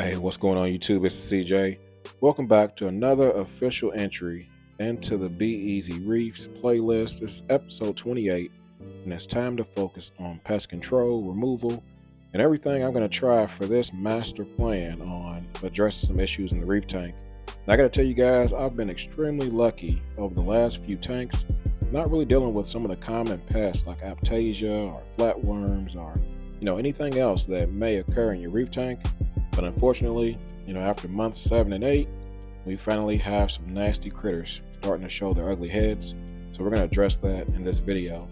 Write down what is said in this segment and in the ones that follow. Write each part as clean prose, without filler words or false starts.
Hey, what's going on YouTube? It's CJ. Welcome back to another official entry into the Be Easy Reefs playlist. This is episode 28, and it's time to focus on pest control, removal, and everything I'm going to try for this master plan on addressing some issues in the reef tank. And I got to tell you guys, I've been extremely lucky over the last few tanks, not really dealing with some of the common pests like aptasia or flatworms or anything else that may occur in your reef tank. But unfortunately, after months 7 and 8, we finally have some nasty critters starting to show their ugly heads. So we're going to address that in this video.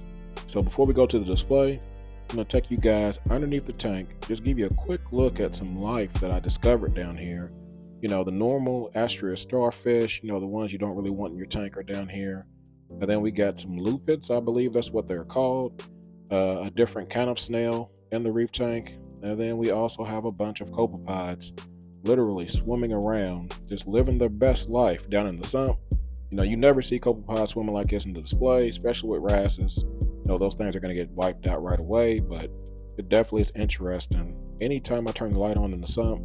So before we go to the display, I'm going to take you guys underneath the tank, just give you a quick look at some life that I discovered down here. The normal Astrea starfish, the ones you don't really want in your tank are down here. And then we got some lupids, I believe that's what they're called, a different kind of snail in the reef tank. And then we also have a bunch of copepods literally swimming around, just living their best life down in the sump. You never see copepods swimming like this in the display, especially with wrasses. Those things are going to get wiped out right away, but it definitely is interesting. Anytime I turn the light on in the sump,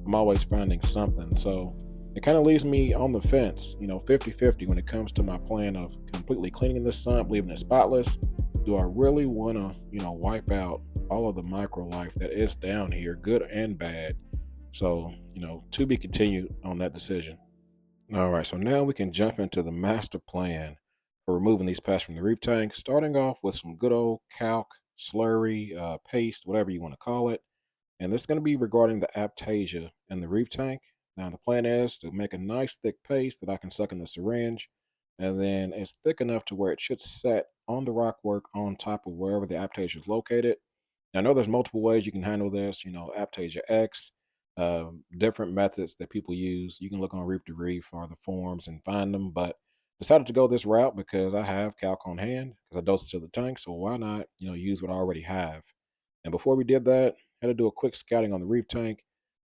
I'm always finding something. So it kind of leaves me on the fence, 50-50 when it comes to my plan of completely cleaning this sump, leaving it spotless. Do I really want to, wipe out all of the micro life that is down here, good and bad? So, to be continued on that decision. All right, so now we can jump into the master plan for removing these pests from the reef tank, starting off with some good old calc, slurry, paste, whatever you want to call it. And this is going to be regarding the aptasia in the reef tank. Now, the plan is to make a nice thick paste that I can suck in the syringe, and then it's thick enough to where it should set on the rockwork on top of wherever the aptasia is located. Now, I know there's multiple ways you can handle this, aptasia X, different methods that people use. You can look on Reef to Reef or the forums and find them, but decided to go this route because I have calc on hand because I dosed it to the tank, so why not, use what I already have. And before we did that, I had to do a quick scouting on the reef tank,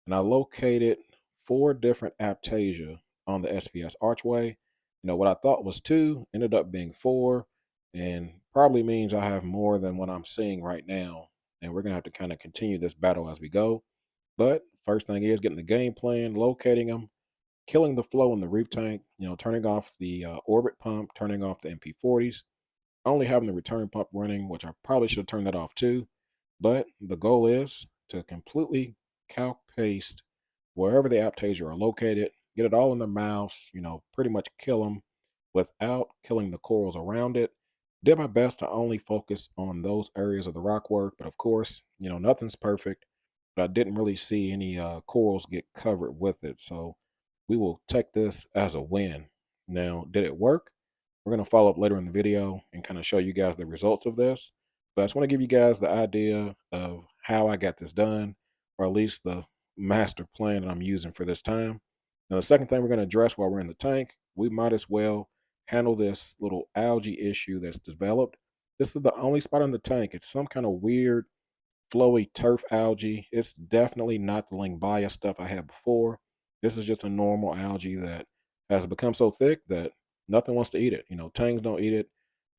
and I located 4 different aptasia on the SPS archway. What I thought was 2 ended up being 4, and probably means I have more than what I'm seeing right now. And we're going to have to kind of continue this battle as we go. But first thing is getting the game plan, locating them, killing the flow in the reef tank, turning off the orbit pump, turning off the MP40s, only having the return pump running, which I probably should have turned that off too. But the goal is to completely calc paste wherever the aptasia are located, get it all in their mouths, pretty much kill them without killing the corals around it. Did my best to only focus on those areas of the rockwork, but of course, nothing's perfect. But I didn't really see any corals get covered with it, so we will take this as a win. Now, did it work? We're going to follow up later in the video and kind of show you guys the results of this. But I just want to give you guys the idea of how I got this done, or at least the master plan that I'm using for this time. Now, the second thing we're going to address while we're in the tank, we might as well handle this little algae issue that's developed. This is the only spot on the tank. It's some kind of weird, flowy turf algae. It's definitely not the Lingbaya stuff I had before. This is just a normal algae that has become so thick that nothing wants to eat it. Tangs don't eat it,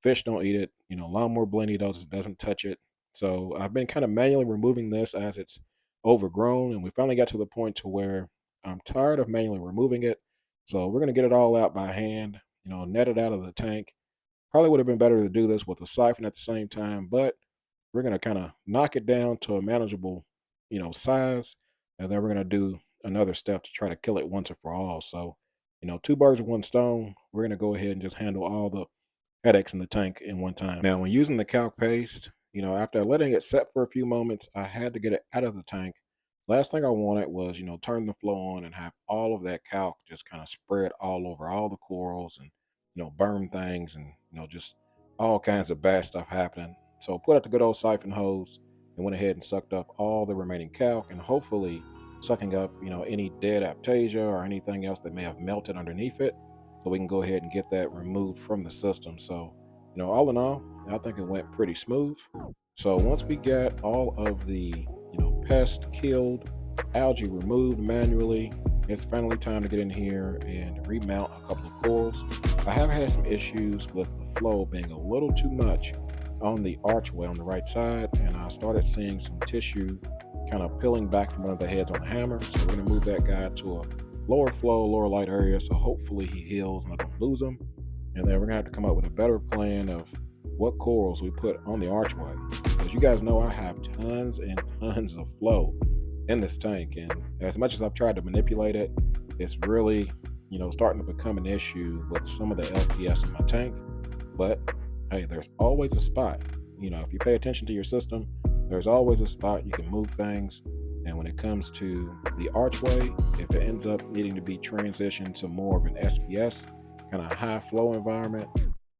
fish don't eat it. Lawnmower blenny doesn't touch it. So I've been kind of manually removing this as it's overgrown, and we finally got to the point to where I'm tired of manually removing it. So we're gonna get it all out by hand. Net it out of the tank. Probably would have been better to do this with a siphon at the same time, but we're gonna kind of knock it down to a manageable, size, and then we're gonna do another step to try to kill it once and for all. So, 2 birds with 1 stone. We're gonna go ahead and just handle all the headaches in the tank in one time. Now, when using the calc paste, after letting it set for a few moments, I had to get it out of the tank. Last thing I wanted was, turn the flow on and have all of that calc just kind of spread all over all the corals and, burn things and, just all kinds of bad stuff happening. So put out the good old siphon hose and went ahead and sucked up all the remaining calc and hopefully sucking up, any dead aptasia or anything else that may have melted underneath it. So we can go ahead and get that removed from the system. So, all in all, I think it went pretty smooth. So once we got all of the, pest killed, algae removed manually, it's finally time to get in here and remount a couple of corals. I have had some issues with the flow being a little too much on the archway on the right side, and I started seeing some tissue kind of peeling back from one of the heads on the hammer. So we're gonna move that guy to a lower flow, lower light area. So hopefully he heals and I don't lose him. And then we're gonna have to come up with a better plan of what corals we put on the archway. Because you guys know I have tons and tons of flow in this tank. And as much as I've tried to manipulate it, it's really, starting to become an issue with some of the LPS in my tank. But hey, there's always a spot. If you pay attention to your system, there's always a spot you can move things. And when it comes to the archway, if it ends up needing to be transitioned to more of an SPS, kind of high flow environment,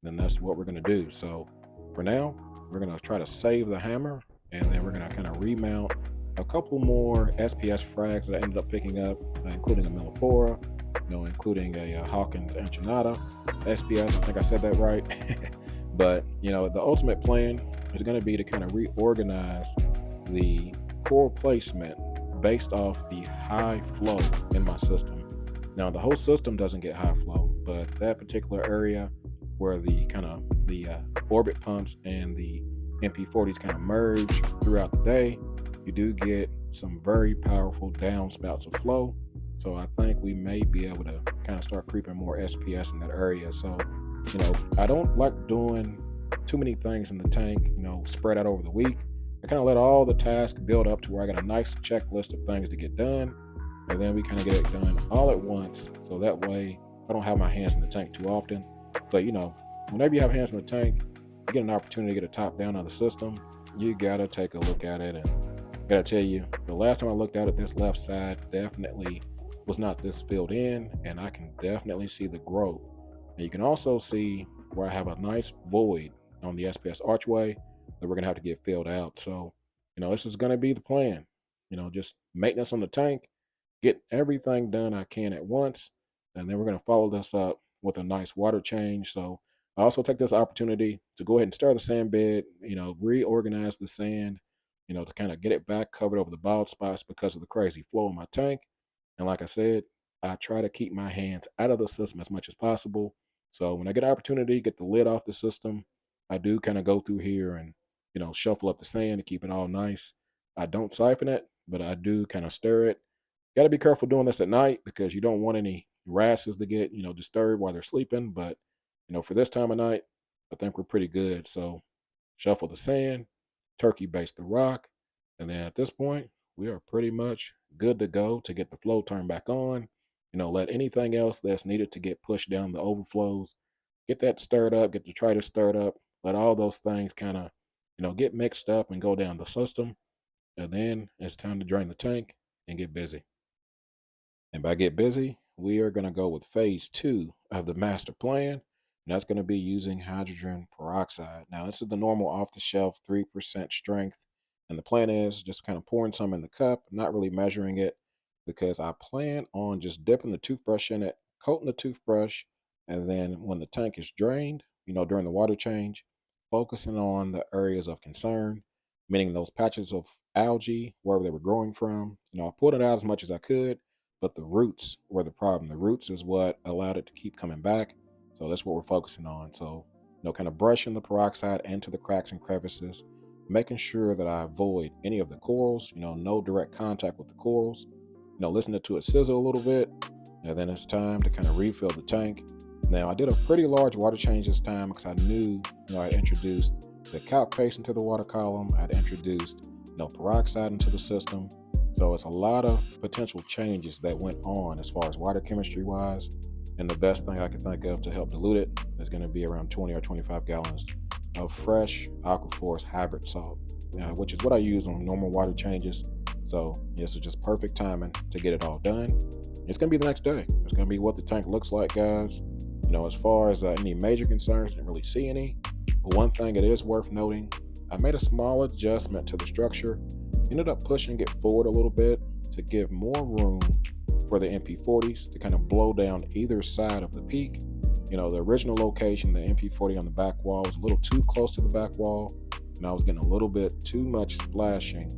then that's what we're going to do. So for now, we're going to try to save the hammer, and then we're going to kind of remount a couple more SPS frags that I ended up picking up, including a Millipora, including a Hawkins Anchinata SPS. I think I said that right. But, the ultimate plan is going to be to kind of reorganize the coral placement based off the high flow in my system. Now, the whole system doesn't get high flow, but that particular area where the orbit pumps and the MP40s kind of merge throughout the day, you do get some very powerful downspouts of flow. So I think we may be able to kind of start creeping more SPS in that area. So, I don't like doing too many things in the tank, spread out over the week. I kind of let all the tasks build up to where I got a nice checklist of things to get done. And then we kind of get it done all at once. So that way I don't have my hands in the tank too often. But, whenever you have hands in the tank, you get an opportunity to get a top down on the system. You got to take a look at it. And I got to tell you, the last time I looked at it, this left side definitely was not this filled in. And I can definitely see the growth. And you can also see where I have a nice void on the SPS archway that we're going to have to get filled out. So, this is going to be the plan. Just maintenance on the tank, get everything done I can at once, and then we're going to follow this up with a nice water change. So I also take this opportunity to go ahead and stir the sand bed, reorganize the sand, to kind of get it back covered over the bald spots because of the crazy flow in my tank. And like I said, I try to keep my hands out of the system as much as possible. So when I get an opportunity to get the lid off the system, I do kind of go through here and, shuffle up the sand to keep it all nice. I don't siphon it, but I do kind of stir it. Got to be careful doing this at night because you don't want any wrasses to get, disturbed while they're sleeping. But, for this time of night, I think we're pretty good. So shuffle the sand, turkey base the rock. And then at this point, we are pretty much good to go to get the flow turned back on. Let anything else that's needed to get pushed down the overflows, get that stirred up, get the detritus stirred up, let all those things kind of, get mixed up and go down the system. And then it's time to drain the tank and get busy. And by get busy, we are going to go with phase 2 of the master plan. And that's going to be using hydrogen peroxide. Now, this is the normal off-the-shelf 3% strength. And the plan is just kind of pouring some in the cup, not really measuring it, because I plan on just dipping the toothbrush in it, coating the toothbrush, and then when the tank is drained, during the water change, focusing on the areas of concern, meaning those patches of algae, wherever they were growing from. I pulled it out as much as I could, but the roots were the problem. The roots is what allowed it to keep coming back. So that's what we're focusing on. So, kind of brushing the peroxide into the cracks and crevices, making sure that I avoid any of the corals, no direct contact with the corals, listening to it sizzle a little bit. And then it's time to kind of refill the tank. Now, I did a pretty large water change this time because I knew, I introduced the Kalk paste into the water column. I'd introduced, peroxide into the system. So it's a lot of potential changes that went on as far as water chemistry wise. And the best thing I could think of to help dilute it is going to be around 20 or 25 gallons of fresh Aquaforce hybrid salt, which is what I use on normal water changes. So this is just perfect timing to get it all done. It's going to be the next day. It's going to be what the tank looks like, guys. As far as any major concerns, didn't really see any. But one thing it is worth noting, I made a small adjustment to the structure. Ended up pushing it forward a little bit to give more room for the MP40s to kind of blow down either side of the peak. The original location, the MP40 on the back wall, was a little too close to the back wall, and I was getting a little bit too much splashing,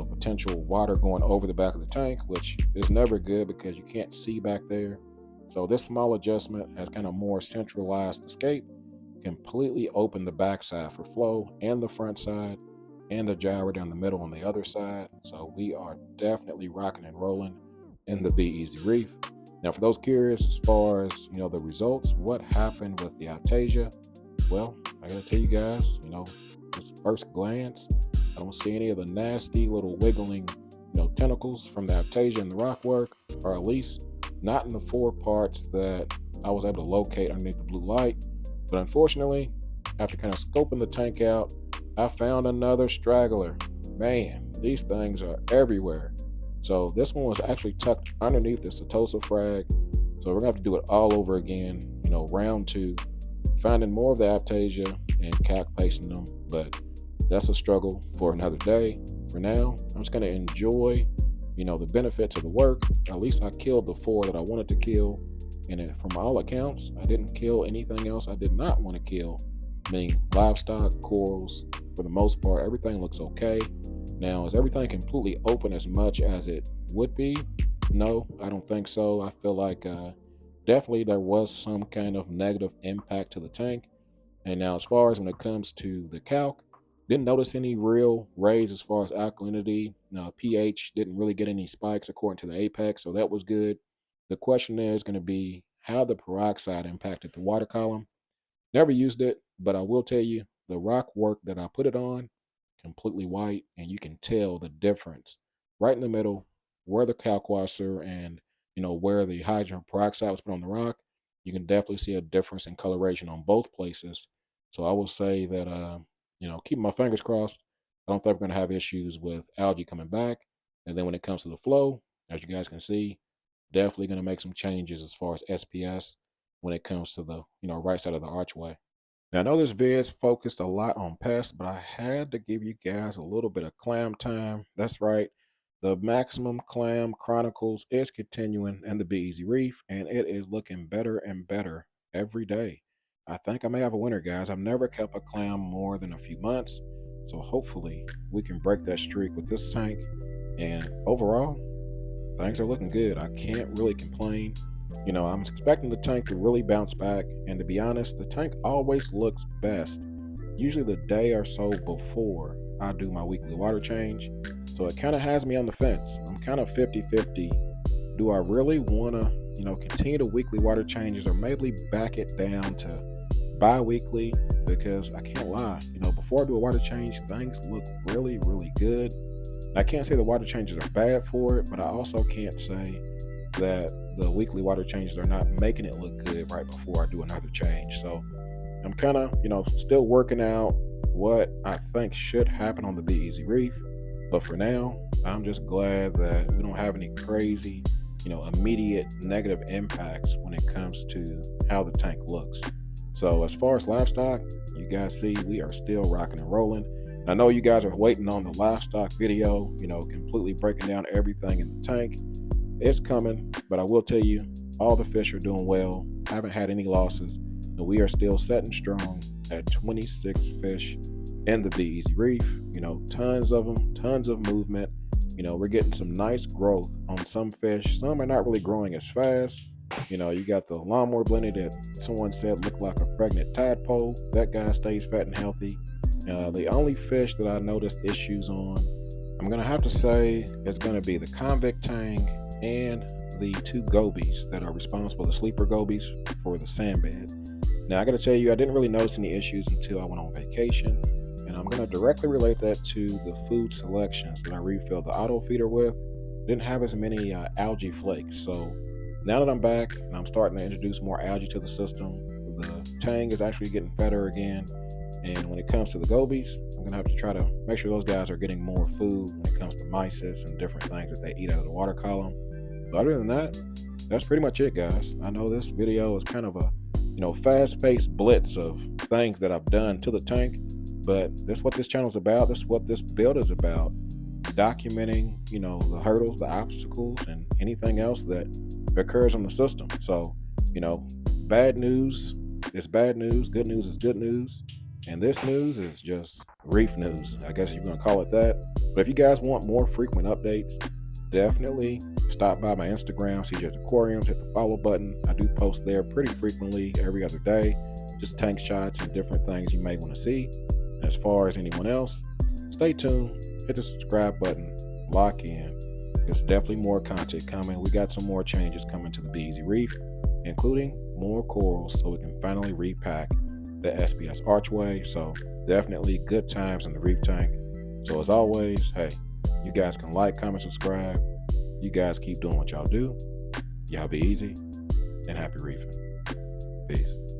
potential water going over the back of the tank, which is never good because you can't see back there. So this small adjustment has kind of more centralized escape, completely opened the backside for flow and the front side. and the gyro down the middle on the other side. So we are definitely rocking and rolling in the Be Easy Reef. Now, for those curious as far as the results, what happened with the Aptasia? Well, I gotta tell you guys, just first glance, I don't see any of the nasty little wiggling, tentacles from the Aptasia and the rockwork, or at least not in the 4 parts that I was able to locate underneath the blue light. But unfortunately, after kind of scoping the tank out, I found another straggler. Man, these things are everywhere. So this one was actually tucked underneath the Setosa frag. So we're gonna have to do it all over again, round 2, finding more of the Aptasia and Kalk pasting them. But that's a struggle for another day. For now, I'm just gonna enjoy, the benefits of the work. At least I killed the 4 that I wanted to kill. And from all accounts, I didn't kill anything else I did not want to kill. Meaning livestock, corals, for the most part, everything looks okay. Now, is everything completely open as much as it would be? No, I don't think so. I feel like definitely there was some kind of negative impact to the tank. And now, as far as when it comes to the Kalk, didn't notice any real raise as far as alkalinity. pH didn't really get any spikes according to the apex, so that was good. The question there is going to be how the peroxide impacted the water column. Never used it, but I will tell you the rock work that I put it on, completely white, and you can tell the difference right in the middle where the kalkwasser and where the hydrogen peroxide was put on the rock. You can definitely see a difference in coloration on both places. So I will say that keeping my fingers crossed. I don't think we're going to have issues with algae coming back. And then when it comes to the flow, as you guys can see, definitely going to make some changes as far as SPS when it comes to the right side of the archway. Now, I know this vid's focused a lot on pests, but I had to give you guys a little bit of clam time. That's right. The Maximum Clam Chronicles is continuing in the Be Easy Reef, and it is looking better and better every day. I think I may have a winner, guys. I've never kept a clam more than a few months, so hopefully we can break that streak with this tank. And overall, things are looking good. I can't really complain. I'm expecting the tank to really bounce back, and to be honest, the tank always looks best usually the day or so before I do my weekly water change. So it kind of has me on the fence. I'm kind of 50-50. Do I really want to, continue the weekly water changes, or maybe back it down to bi-weekly? Because I can't lie, before I do a water change, things look really, really good. I can't say the water changes are bad for it, but I also can't say that the weekly water changes are not making it look good right before I do another change. So I'm kind of, still working out what I think should happen on the Be Easy Reef. But for now, I'm just glad that we don't have any crazy, immediate negative impacts when it comes to how the tank looks. So as far as livestock, you guys see we are still rocking and rolling. I know you guys are waiting on the livestock video, completely breaking down everything in the tank. It's coming, but I will tell you, all the fish are doing well. Haven't had any losses, and we are still setting strong at 26 fish in the Be Easy Reef. Tons of them, tons of movement. We're getting some nice growth on some fish. Some are not really growing as fast. You got the lawnmower blended that someone said looked like a pregnant tadpole. That guy stays fat and healthy. The only fish that I noticed issues on, I'm going to have to say, it's going to be the convict tang and the 2 gobies that are responsible, the sleeper gobies, for the sand bed. Now, I got to tell you, I didn't really notice any issues until I went on vacation, and I'm going to directly relate that to the food selections that I refilled the auto feeder with. Didn't have as many algae flakes, so now that I'm back and I'm starting to introduce more algae to the system, the tang is actually getting better again. And when it comes to the gobies, I'm going to have to try to make sure those guys are getting more food when it comes to mysis and different things that they eat out of the water column. But other than that, that's pretty much it, guys. I know this video is kind of a, fast-paced blitz of things that I've done to the tank, but that's what this channel is about. That's what this build is about. Documenting, the hurdles, the obstacles, and anything else that occurs on the system. So, bad news is bad news. Good news is good news. And this news is just reef news, I guess you're going to call it that. But if you guys want more frequent updates, definitely stop by my Instagram, CJ's Aquariums, hit the follow button. I do post there pretty frequently, every other day, just tank shots and different things you may want to see. As far as anyone else, stay tuned, hit the subscribe button, lock in. There's definitely more content coming. We got some more changes coming to the Be Easy Reef, including more corals so we can finally repack the SPS archway. So definitely good times in the reef tank. So as always, hey, you guys can like, comment, subscribe. You guys keep doing what y'all do. Y'all be easy and happy reefing. Peace.